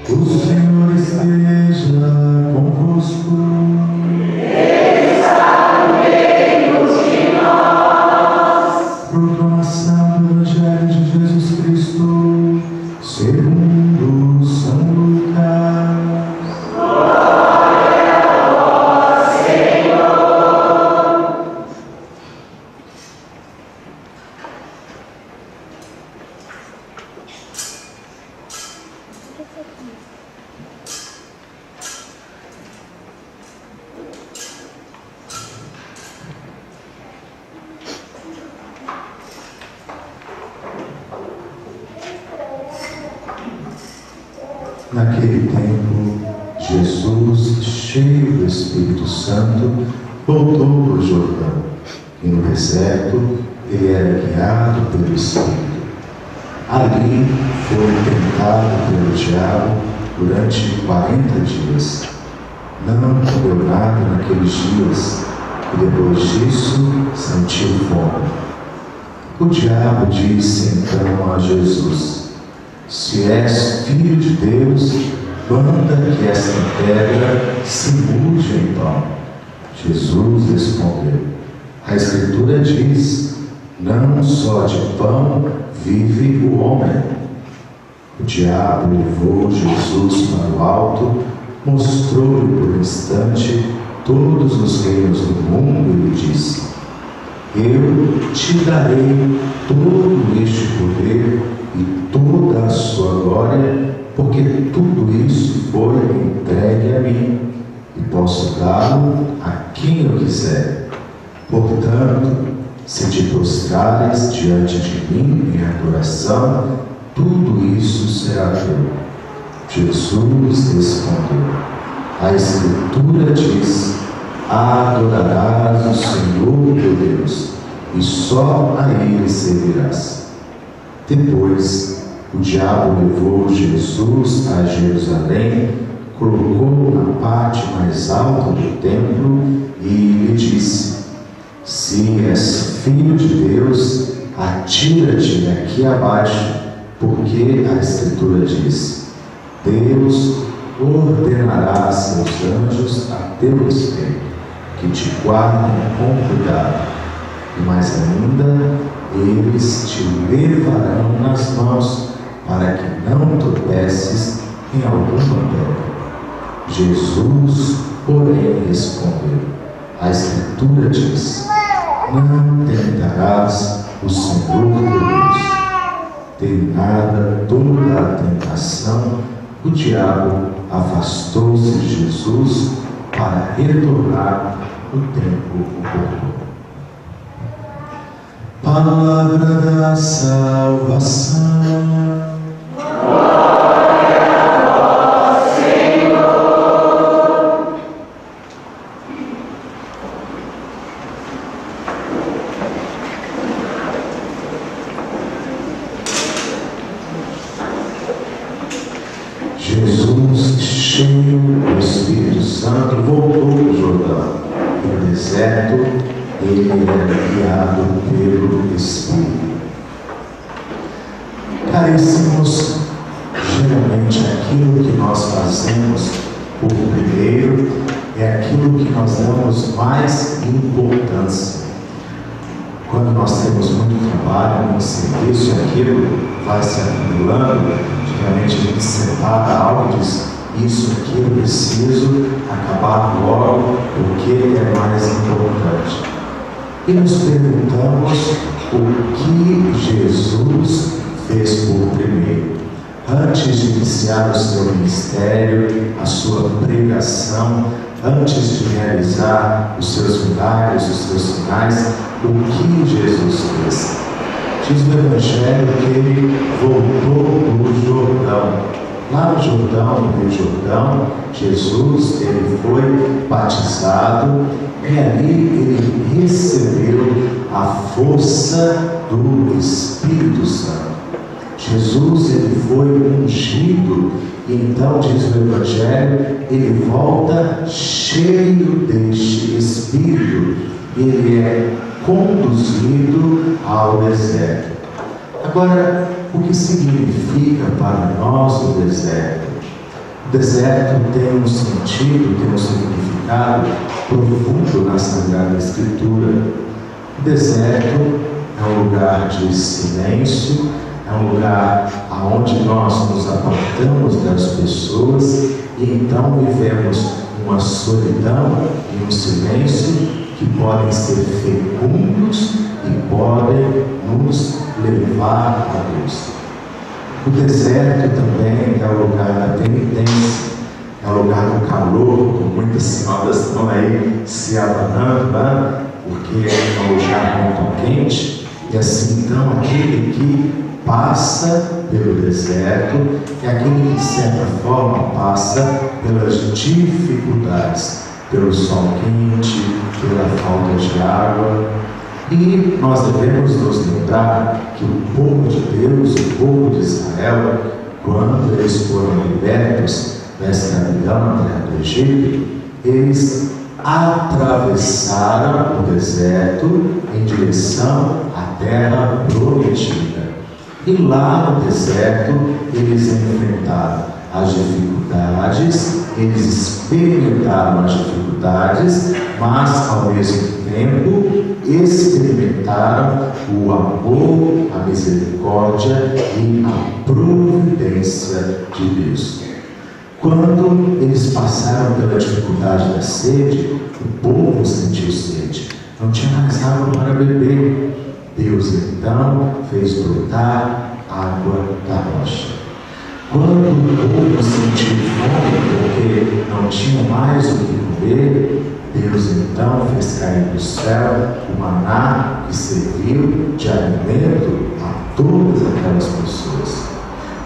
O Senhor esteja convosco. Ele está no meio de nós. Proclamação do Evangelho de Jesus Cristo, segundo São Lucas. Glória a vós, Senhor. Naquele tempo, Jesus, cheio do Espírito Santo, voltou para o Jordão, e no deserto ele era guiado pelo Espírito. Ali foi tentado pelo diabo durante 40 dias. Não comeu nada naqueles dias, e depois disso sentiu fome. O diabo disse então a Jesus: se és filho de Deus, manda que esta pedra se mude em pão. Jesus respondeu: a Escritura diz, não só de pão vive o homem. O diabo levou Jesus para o alto, mostrou-lhe por um instante todos os reinos do mundo e lhe disse: eu te darei todo este poder e toda a sua glória, porque tudo isso foi entregue a mim, e posso dá-lo a quem eu quiser. Portanto, se te prostrares diante de mim em adoração, tudo isso será teu. Jesus respondeu: a Escritura diz, adorarás o Senhor teu Deus, e só a Ele servirás. Depois, o diabo levou Jesus a Jerusalém, colocou-o na parte mais alta do templo e lhe disse: se és filho de Deus, atira-te daqui abaixo, porque a Escritura diz, Deus ordenará a seus anjos a teu respeito, que te guardem com cuidado. E mais ainda, eles te levarão nas mãos, para que não tropeces em alguma pedra. Jesus, porém, respondeu: a Escritura diz, não tentarás o Senhor teu Deus. Terminada toda a tentação, o diabo afastou-se de Jesus para retornar no tempo oportuno. Palavra da salvação. Glória a vós, Senhor. Jesus, cheio do Espírito Santo, voltou para o Jordão. E no deserto, ele era guiado pelo Espírito. Caríssimos, geralmente aquilo que nós fazemos por primeiro é aquilo que nós damos mais importância. Quando nós temos muito trabalho, muito serviço, aquilo vai se acumulando, geralmente a gente separa algo e diz: isso aqui eu preciso acabar logo, porque é mais importante. E nos perguntamos o que Jesus fez por primeiro. Antes de iniciar o seu ministério, a sua pregação, antes de realizar os seus milagres, os seus sinais, o que Jesus fez? Diz o Evangelho que ele voltou do Jordão. Lá no Jordão, no Rio Jordão, Jesus ele foi batizado e ali ele recebeu a força do Espírito Santo. Jesus ele foi ungido e então, diz o Evangelho, ele volta cheio deste Espírito e ele é conduzido ao deserto. Agora, o que significa para nós o deserto? O deserto tem um sentido, tem um significado profundo na Sagrada Escritura. O deserto é um lugar de silêncio, é um lugar onde nós nos apartamos das pessoas e então vivemos uma solidão e um silêncio que podem ser fecundos e podem nos levar a Deus. O deserto também é o lugar da penitência, é o lugar do calor, como muitas senhoras estão aí se abanando, né? Porque é um lugar muito quente. E assim, então, aquele que passa pelo deserto é aquele que, de certa forma, passa pelas dificuldades, pelo sol quente, pela falta de água. E nós devemos nos lembrar que o povo de Deus, o povo de Israel, quando eles foram libertos da escravidão na terra do Egito, eles atravessaram o deserto em direção à terra prometida. E lá no deserto eles enfrentaram as dificuldades, eles experimentaram as dificuldades, mas ao mesmo tempo experimentaram o amor, a misericórdia e a providência de Deus. Quando eles passaram pela dificuldade da sede, o povo sentiu sede, não tinha mais água para beber. Deus então fez brotar água da rocha. Quando o povo sentiu fome porque não tinha mais o que comer, Deus então fez cair do céu o maná que serviu de alimento a todas aquelas pessoas.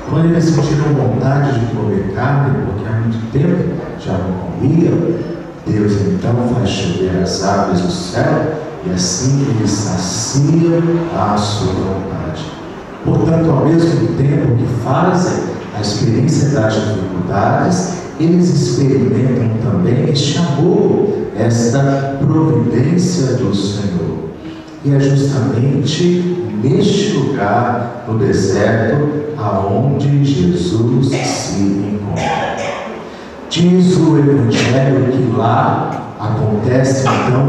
Quando eles sentiram vontade de comer carne, porque há muito tempo já não comiam, Deus então faz chover as aves do céu e assim eles saciam a sua vontade. Portanto, ao mesmo tempo que fazem a experiência das dificuldades, eles experimentam também este amor, esta providência do Senhor. E é justamente neste lugar, no deserto, aonde Jesus se encontra. Diz o Evangelho que lá acontece então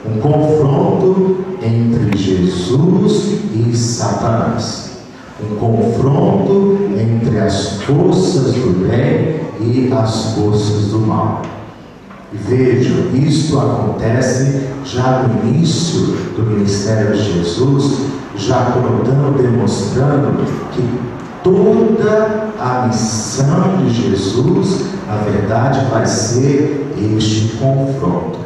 um confronto entre Jesus e Satanás. Um confronto entre as forças do bem e as forças do mal. E vejam, isto acontece já no início do ministério de Jesus, já contando, demonstrando que toda a missão de Jesus, na verdade, vai ser este confronto.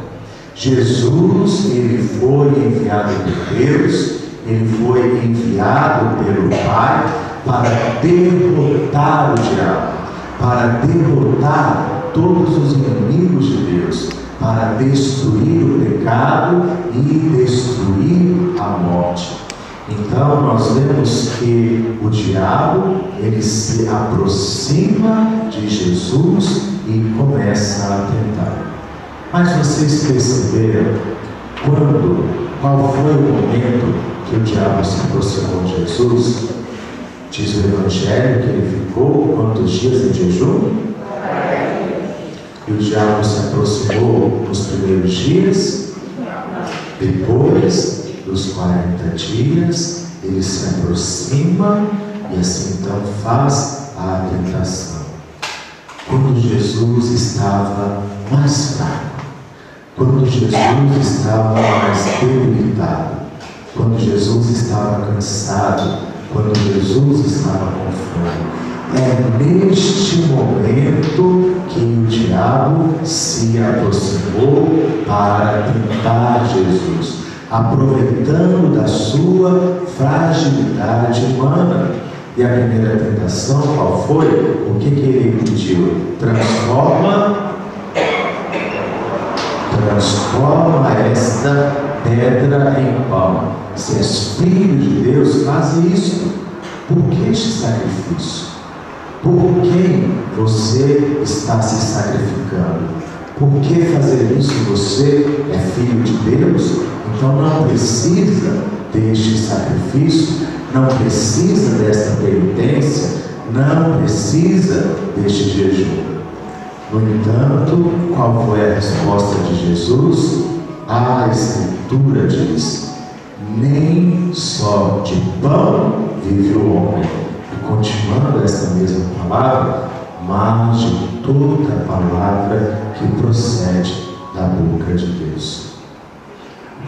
Jesus, ele foi enviado por Deus, ele foi enviado pelo Pai para derrotar o diabo, para derrotar todos os inimigos de Deus, para destruir o pecado e destruir a morte. Então nós vemos que o diabo, ele se aproxima de Jesus e começa a tentar. Mas vocês perceberam qual foi o momento que o diabo se aproximou de Jesus? Diz o Evangelho que ele ficou quantos dias em jejum? E o diabo se aproximou nos primeiros dias, depois dos 40 dias, ele se aproxima e assim então faz a tentação. Quando Jesus estava mais fraco, quando Jesus estava mais debilitado, quando Jesus estava cansado, quando Jesus estava com fome, é neste momento que o diabo se aproximou para tentar Jesus, aproveitando da sua fragilidade humana. E a primeira tentação, qual foi? O que ele pediu? Transforma esta pedra em pão. Se és filho de Deus, faz isso. Por que este sacrifício? Por quem você está se sacrificando? Por que fazer isso? Você é filho de Deus? Então não precisa deste sacrifício, não precisa desta penitência, não precisa deste jejum. No entanto, qual foi a resposta de Jesus? A Escritura diz: nem só de pão vive o homem. E continuando esta mesma palavra, mas de toda palavra que procede da boca de Deus.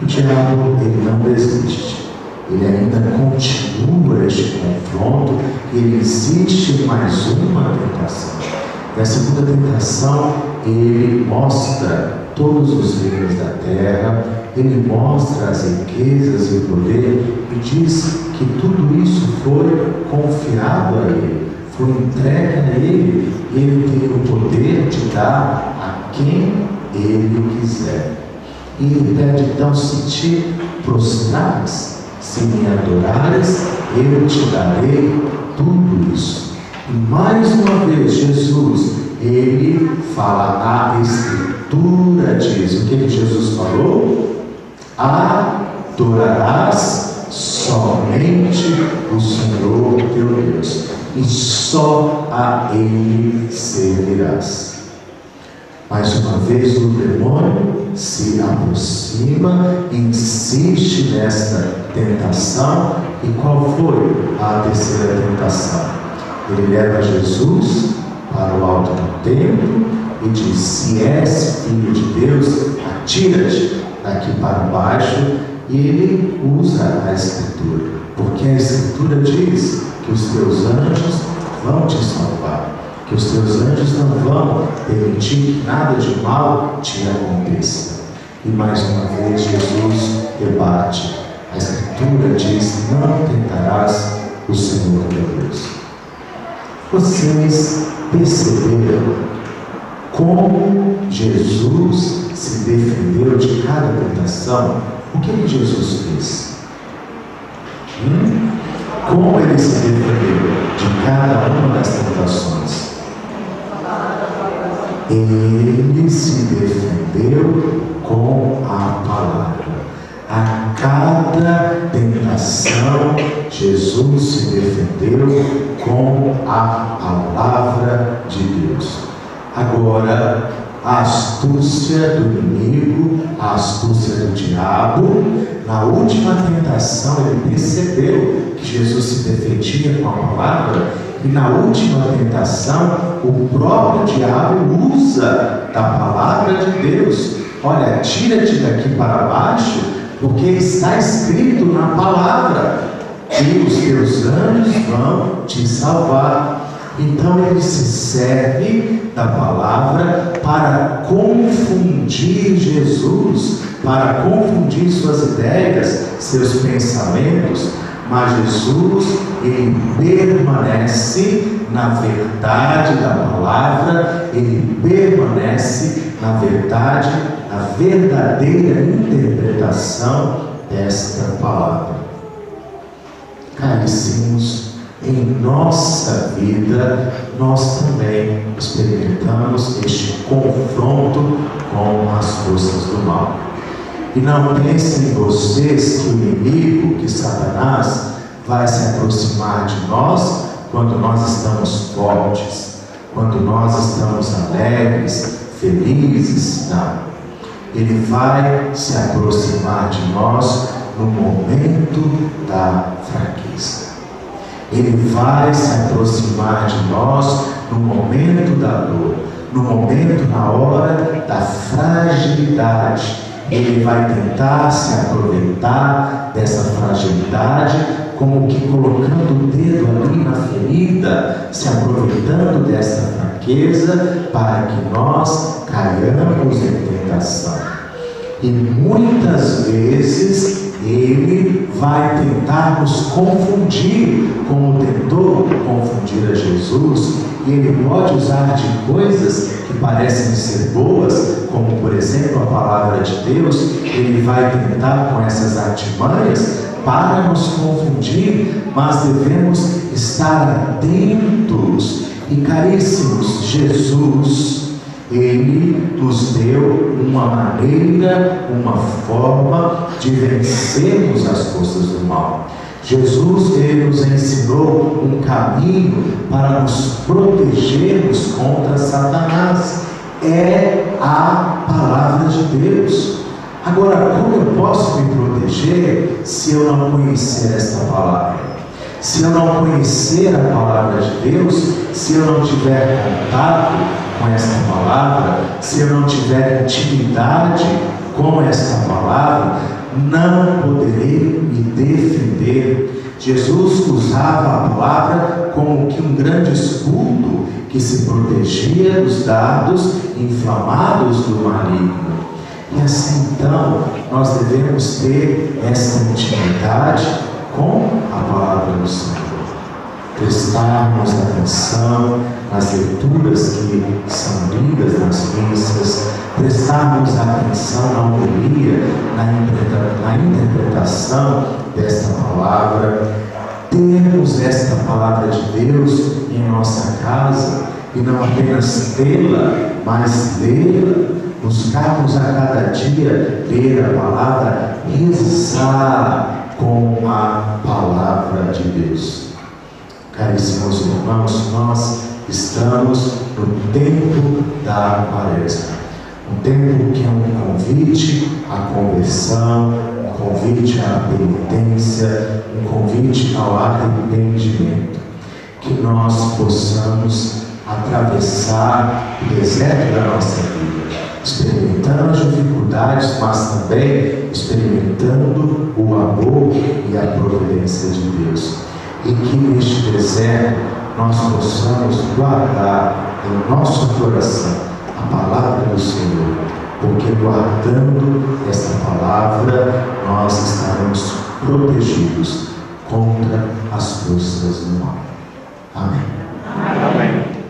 O diabo, ele não desiste. Ele ainda continua este confronto e ele existe mais uma tentação. Na segunda tentação, ele mostra todos os reinos da terra, ele mostra as riquezas e o poder e diz que tudo isso foi confiado a ele, foi entregue a ele, e ele tem o poder de dar a quem ele quiser. E ele pede então: se te prostrares, se me adorares, eu te darei tudo isso. E mais uma vez, Jesus, ele fala, a Escritura diz. O que Jesus falou? Adorarás somente o Senhor teu Deus, e só a Ele servirás. Mais uma vez o demônio se aproxima, insiste nesta tentação. E qual foi a terceira tentação? Ele leva Jesus para o alto do templo e diz: se és filho de Deus, atira-te daqui para baixo. E ele usa a Escritura, porque a Escritura diz que os teus anjos vão te salvar, que os teus anjos não vão permitir que nada de mal te aconteça. E mais uma vez Jesus rebate. A Escritura diz: não tentarás o Senhor teu Deus. Vocês perceberam como Jesus se defendeu de cada tentação? O que Jesus fez? Como ele se defendeu de cada uma das tentações? Ele se defendeu com a palavra. A cada tentação, Jesus se defendeu com a palavra de Deus. Agora, a astúcia do inimigo, a astúcia do diabo, na última tentação ele percebeu que Jesus se defendia com a palavra, e na última tentação o próprio diabo usa da palavra de Deus. Olha, tira-te daqui para baixo, porque está escrito na palavra que os teus anjos vão te salvar. Então ele se serve da palavra para confundir Jesus, para confundir suas ideias, seus pensamentos. Mas Jesus, ele permanece na verdade da palavra, ele permanece na verdade, na verdadeira interpretação desta palavra. Caríssimos, em nossa vida, nós também experimentamos este confronto com as forças do mal. E não pensem vocês que o inimigo, que Satanás, vai se aproximar de nós quando nós estamos fortes, quando nós estamos alegres, felizes. Não. Ele vai se aproximar de nós no momento da fraqueza. Ele vai se aproximar de nós no momento da dor, no momento, na hora da fragilidade. Ele vai tentar se aproveitar dessa fragilidade, como que colocando o dedo ali na ferida, se aproveitando dessa fraqueza para que nós caiamos em tentação. E muitas vezes ele vai tentar nos confundir, como tentou confundir a Jesus. E ele pode usar de coisas que parecem ser boas, como por exemplo a palavra de Deus. Ele vai tentar com essas artimanhas para nos confundir, mas devemos estar atentos. E caríssimos, Jesus, ele nos deu uma maneira, uma forma de vencermos as forças do mal. Jesus, ele nos ensinou um caminho para nos protegermos contra Satanás. É a palavra de Deus. Agora, como eu posso me proteger se eu não conhecer esta palavra? Se eu não conhecer a palavra de Deus, se eu não tiver contato com esta palavra, se eu não tiver intimidade com esta palavra, não poderei me defender. Jesus usava a palavra como que um grande escudo que se protegia dos dardos inflamados do maligno. E assim então, nós devemos ter essa intimidade com a palavra do Senhor. Prestarmos atenção nas leituras que são lidas nas missas, prestarmos atenção na homilia, na interpretação desta palavra, termos esta palavra de Deus em nossa casa e não apenas tê-la, mas lê-la. Buscarmos a cada dia ler a palavra, rezar com a palavra de Deus. Caríssimos irmãos, nós estamos no tempo da Quaresma, um tempo que é um convite à conversão, um convite à penitência, um convite ao arrependimento. Que nós possamos atravessar o deserto da nossa vida, experimentando as dificuldades, mas também experimentando o amor e a providência de Deus. E que neste deserto nós possamos guardar em nosso coração a palavra do Senhor, porque guardando esta palavra nós estaremos protegidos contra as forças do mal. Amém. Amém.